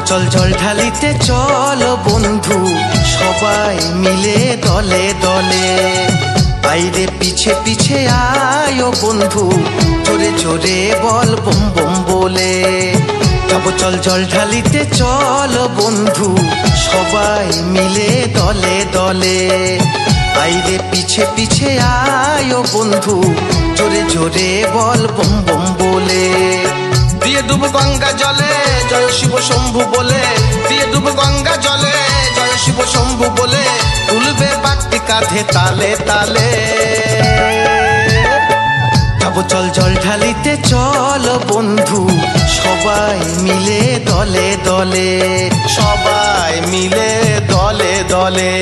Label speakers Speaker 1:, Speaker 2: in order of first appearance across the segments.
Speaker 1: চল জল ঢালিতে চল বন্ধু সবাই মিলে দলে দলে। আইরে পিছে পিছে আয় বন্ধু জোরে জোরে বল বম বম বলে। যাবো চল জল ঢালিতে চল বন্ধু সবাই মিলে দলে দলে। আইরে পিছে পিছে আয় বন্ধু জোরে জোরে বল বম বম বলে। দিয়ে ডুব গঙ্গা জলে জয় শিব শম্ভু বলে। দিয়ে ডুব গঙ্গা জলে জয় শিব শম্ভু বলে। তুলবে বাগটি কাঁধে তালে তালে। যাবো চল জল ঢালিতে চল বন্ধু সবাই মিলে দলে দলে। সবাই মিলে দলে দলে।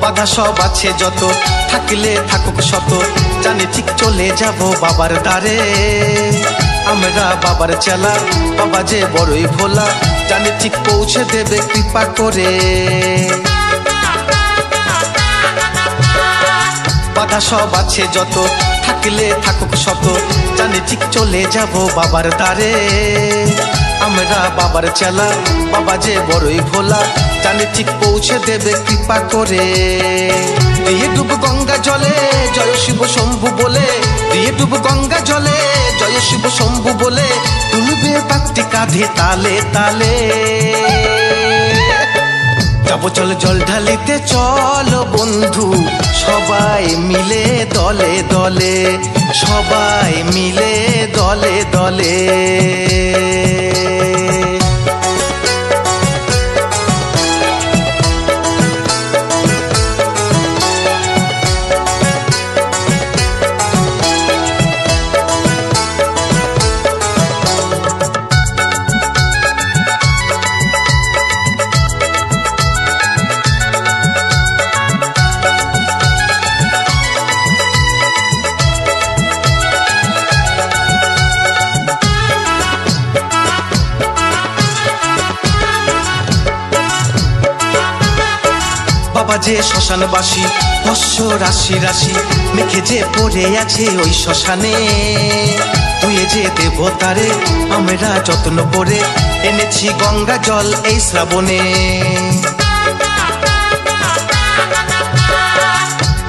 Speaker 1: বাধা সব আছে যত থাকলে থাকুক শত, জানি ঠিক চলে যাব বাবার দ্বারে। আমরা বাবার চেলা, বাবা যে বড়ই ভোলা, জানি ঠিক পৌঁছে দেবে কৃপা করে। বাধা সব আছে যত থাকলে থাকুক শত, জানি ঠিক চলে যাব বাবার দ্বারে। আমরা বাবার চেলা, বাবা যে বড়ই ভোলা, জানি ঠিক পৌঁছে দেবে কৃপা করে। দিয়ে ডুব গঙ্গা জলে জয় শিব শম্ভু বলে। দিয়ে ডুব গঙ্গা জলে জয় শিব শম্ভু বলে। তুলবে বাগটি কাঁধে তালে তালে। যাবো চল জল ঢালিতে চল বন্ধু সবাই মিলে দলে দলে। সবাই মিলে দলে দলে। বাবা যে শ্মশানবাসী, ভস্য রাশি রাশি মেখে যে পড়ে আছে ওই শ্মশানে। তুই যে দেবতারে আমরা যত্ন করে এনেছি গঙ্গা জল এই শ্রাবণে।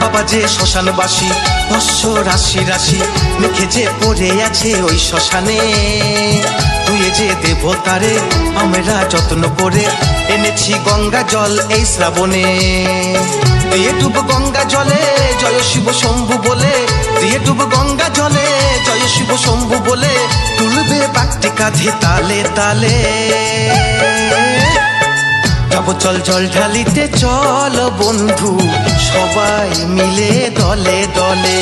Speaker 1: বাবা যে শ্মশানবাসী, ভস্য রাশি রাশি মেখে যে পড়ে আছে ওই শ্মশানে। তুই যে দেবতারে আমরা যত্ন করে এনেছি গঙ্গা জল এই শ্রাবণে। দিয়ে ডুব গঙ্গা জলে জয় শিব শম্ভু বলে। দিয়ে ডুব গঙ্গা জলে জয় শিব শম্ভু বলে। তুলবে বাগটি কাঁধে তালে তালে। যাবো চল জল ঢালিতে চল বন্ধু সবাই মিলে দলে দলে।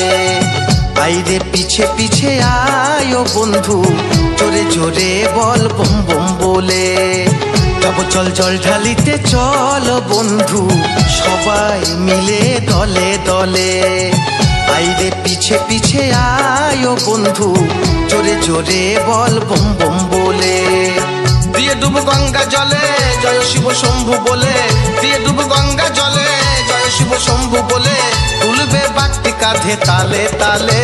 Speaker 1: আইরে পিছে পিছে আয় বন্ধু জোরে জোরে বল বম বম বলে। যাবো চল জল ঢালিতে চল বন্ধু সবাই মিলে দলে দলে। আইরে পিছে পিছে আয় বন্ধু জোরে জোরে বল বম বম বলে। দিয়ে ডুব গঙ্গা জলে জয় শিব শম্ভু বলে। দিয়ে ডুব গঙ্গা জলে জয় শিব শম্ভু বলে। তুলবে বাগটি কাঁধে তালে তালে।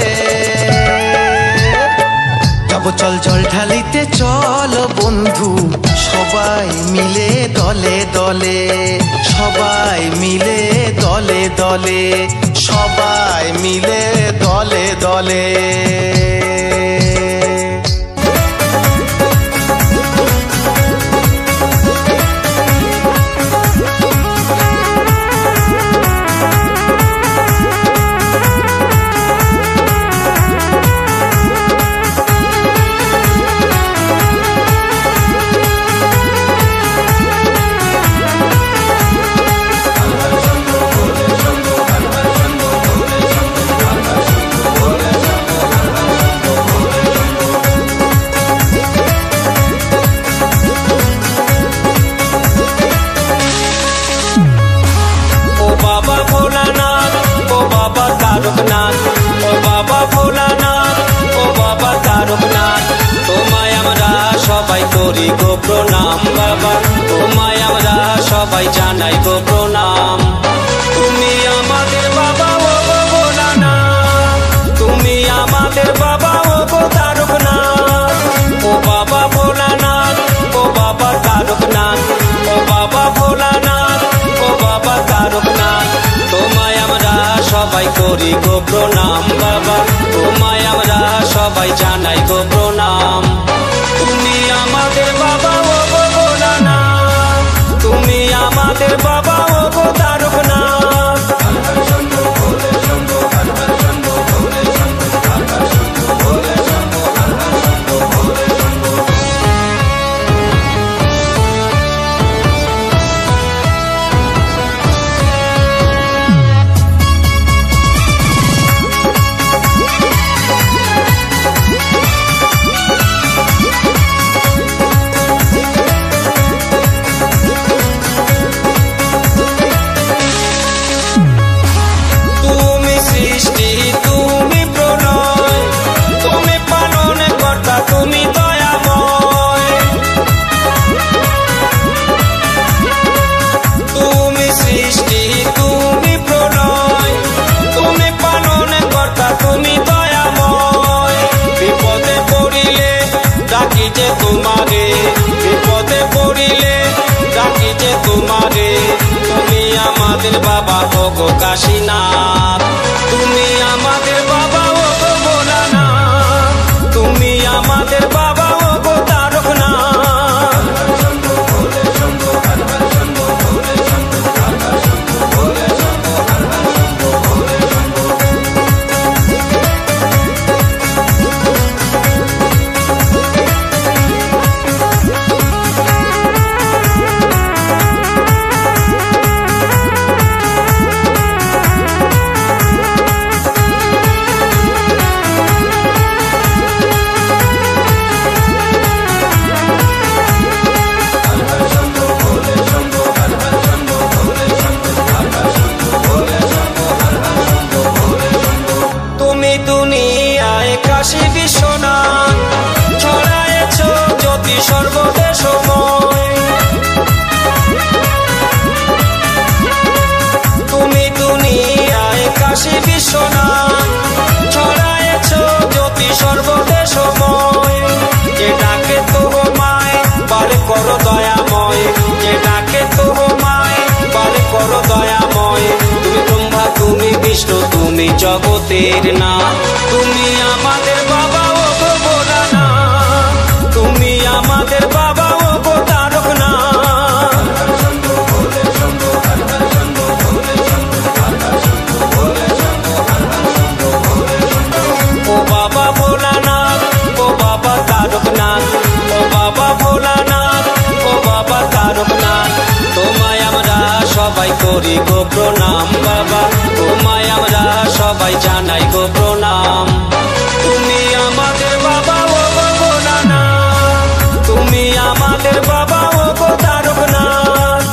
Speaker 1: যাবো চল জল ঢালিতে চল বন্ধু সবাই মিলে দলে দলে। সবাই মিলে দলে দলে। সবাই মিলে দলে দলে।
Speaker 2: করি গো প্রণাম বাবা, তোমায় আমরা সবাই জানাই গো প্রণাম। তুমি আমাদের বাবা ও গো ভোলানাথ, তুমি আমাদের বাবা ও গো তারকনাথ। ও বাবা ভোলানাথ, ও বাবা তারকনাথ, ও বাবা ভোলানাথ, ও বাবা তারকনাথ। তোমায় আমরা সবাই করি গো প্রণাম বাবা, তোমায় আমরা সবাই জানাই গো প্রণাম। তুমি আমাদের বাবা ও গো ভোলানাথ, তুমি আমাদের বাবা ও গো তারকনাথ। তুমি দয়াময়, তুমি সৃষ্টি তুমি প্রলয়, তুমি পালন কর্তা তুমি দয়াময়। বিপদে পড়িলে ডাকি যে তোমারে, বিপদে পড়িলে ডাকি যে তোমারে। তুমি আমাদের বাবা ও গো কাশীনাথ, তুমি আমাদের বাবা ও গো ভোলানাথ, তুমি আমাদের বাবা ও গো তারকনাথ। তুমি দুনিয়ায় কাশী বিশ্বনাথ, ছড়ায়েছ জ্যোতি সর্বদেশময়। তুমি দুনিয়ায় কাশী বিশ্বনাথ, ছড়ায়েছ জ্যোতি সর্বদেশময়। যে ডাকে তোমায় বার করো দয়াময়, যে ডাকে তোমায় বার করো দয়াময়। তুমি ব্রহ্মা তুমি বিষ্ণু তুমি জগতের নাথ, তুমি আমাদের বাবা ও গো ভোলানাথ, তুমি আমাদের বাবা ও গো তারকনাথ। ও বাবা ভোলানাথ, ও বাবা তারকনাথ, ও বাবা ভোলানাথ, ও বাবা তারকনাথ। তোমায় আমরা সবাই করি গো প্রণাম বাবা, তোমায় আমরা সবাই জানাই গো প্রণাম। তুমি আমাদের বাবা ও গো ভোলানাথ, তুমি আমাদের বাবা ও গো তারকনাথ।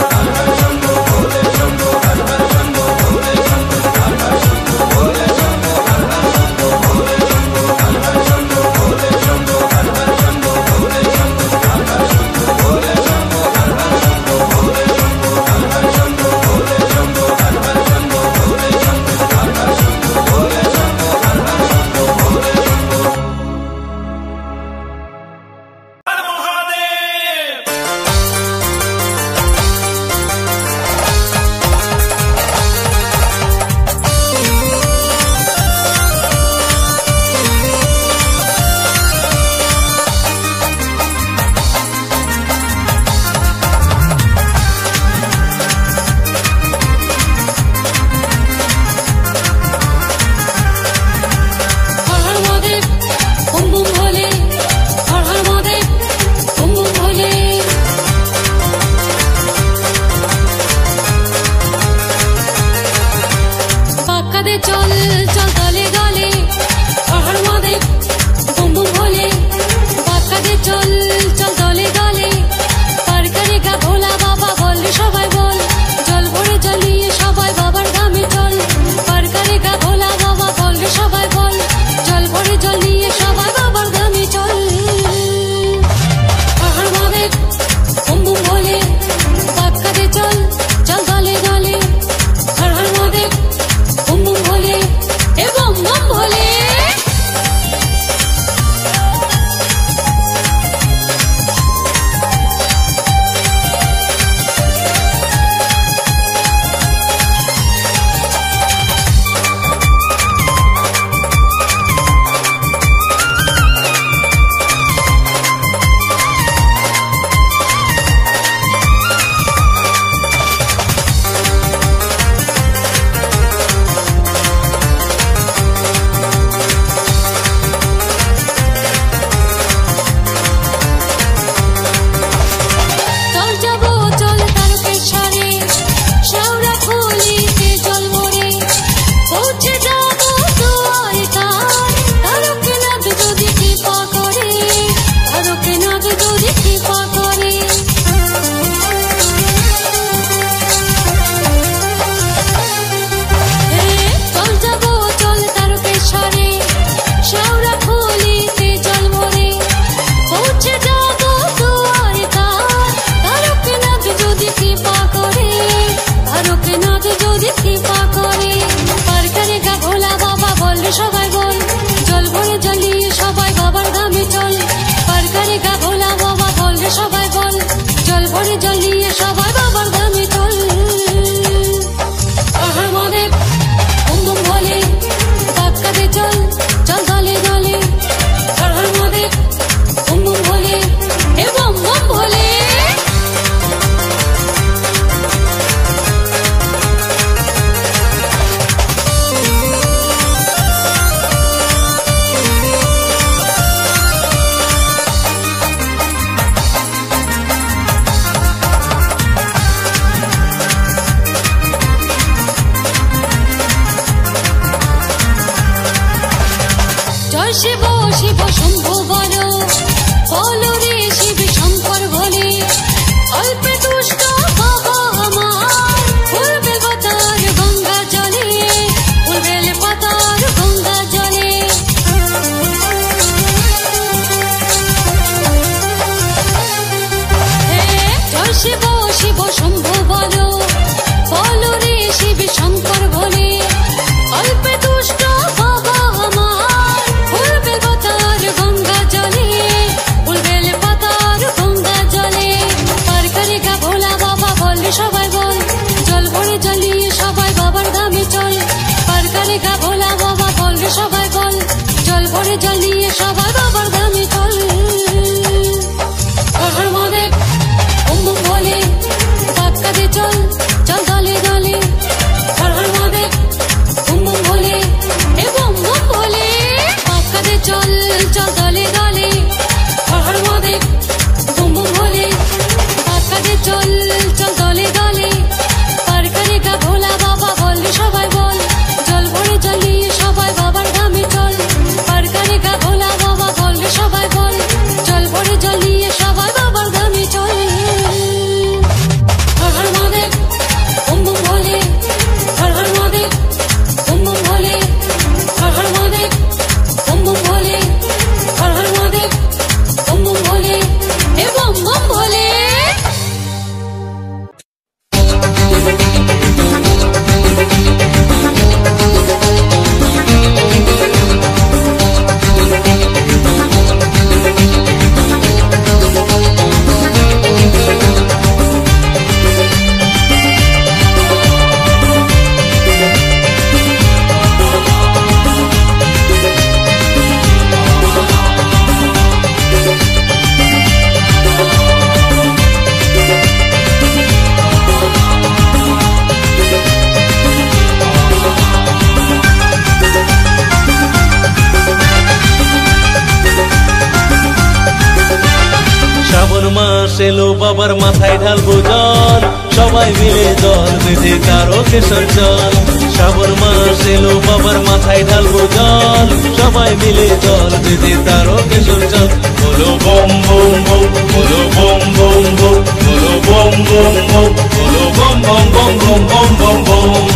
Speaker 3: এলো বাবার মাথায় ঢালবো জল, সবাই মিলে দল বেঁধে কারো কেশর জল। শ্রাবণ মাস এলো বাবার মাথায় ঢালবো জল, সবাই মিলে দল বেঁধে কারো কেশর জল। বলো বম বম বম, বলো বম বম বম, বলো বম বম বম, বলো বম বম বম বম বম বম বম।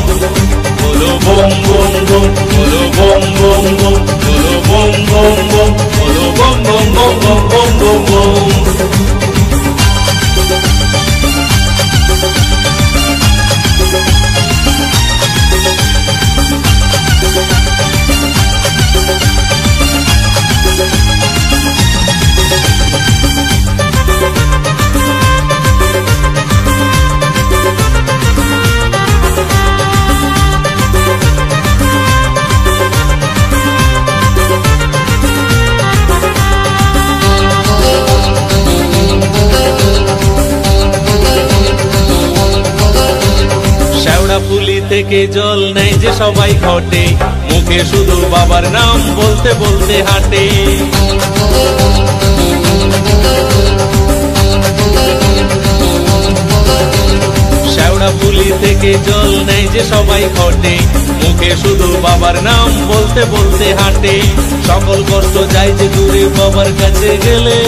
Speaker 3: বলো বম বম বম, বলো বম বম বম, বলো বম বম বম, বলো বম বম বম বম বম বম বম। পুলি থেকে জল নেয় যে সবাই ঘটে, মুখে শুধু বাবার নাম বলতে বলতে হাঁটে। শ্যাওড়া পুলি থেকে জল নেয় যে সবাই ঘটে, মুখে শুধু বাবার নাম বলতে বলতে হাঁটে। সকল কষ্ট যায় যে দূরে বাবার কাছে গেলে,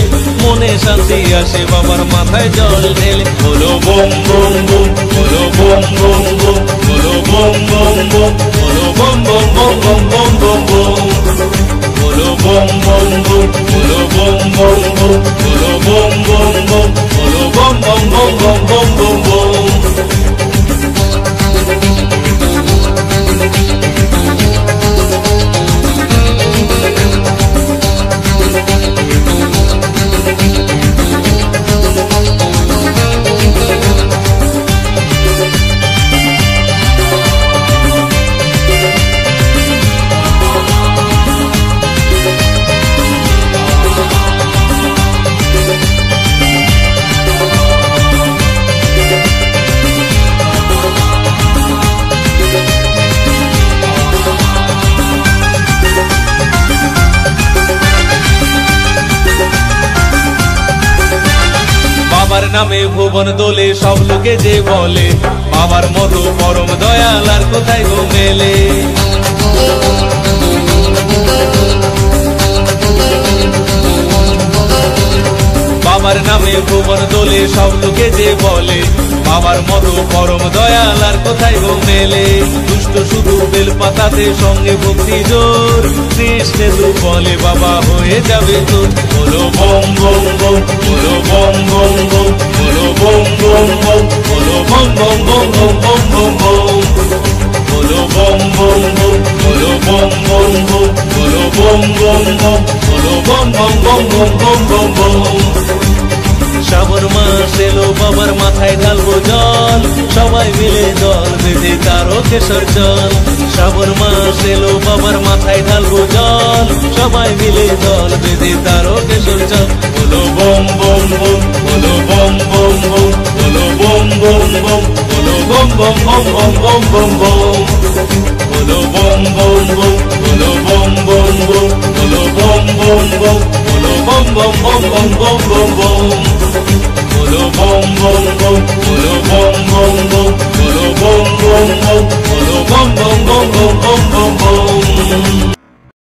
Speaker 3: মনে শান্তি আসে বাবার মাথায় জল ঢেলে। বলো বম বম বম, বলো বম বম বম, বলো বম বম বম, বলো বম বম বম বম বম বম বম। বলো বম বম বম, বলো বম বম বম, বলো বম বম বম, বলো বম বম বম বম বম বম বম। বাবার নামে ভুবন দোলে, সব লোকে যে বলে, বাবার মতো পরম দয়াল আর কোথায় গো মেলে। বাবার নামে ভুবন দোলে, সব লোকে যে বলে, বাবার মতো পরম দয়াল আর কোথায় গো মেলে। দুষ্ট শুধু বেল পাতাতে সঙ্গে ভক্তি জোর, কৃষ্ণে তু বলে বাবা হয়ে যাবে তোর। বলো বম বম বম, বলো বম বম বম, বলো বম বম বম, বলো বম বম বম বম বম বম বম। বলো বম বম বম, বলো বম বম বম, বলো বম বম বম, বলো বম বম বম বম বম বম বম। শ্রাবণ মাস এলো বাবার মাথায় ঢালবো জল, সবাই মিলে দল বেঁধে কারো কেশর জল। শ্রাবণ মাস এলো বাবার মাথায় ঢালবো জল, সবাই মিলে দল বেঁধে কারো কেশর জল। বলো বম বম বম, বলো বম বম বম, বলো বম বম বম, বলো বম বম বম বম বম বম বম। বলো বম বম বম, বলো বম বম বম, বলো বম বম বম, বলো বম বম বম বম বম বম বম। বলো বম বম বম, বলো বম বম বম, বলো বম বম বম, বলো বম বম বম বম বম বম।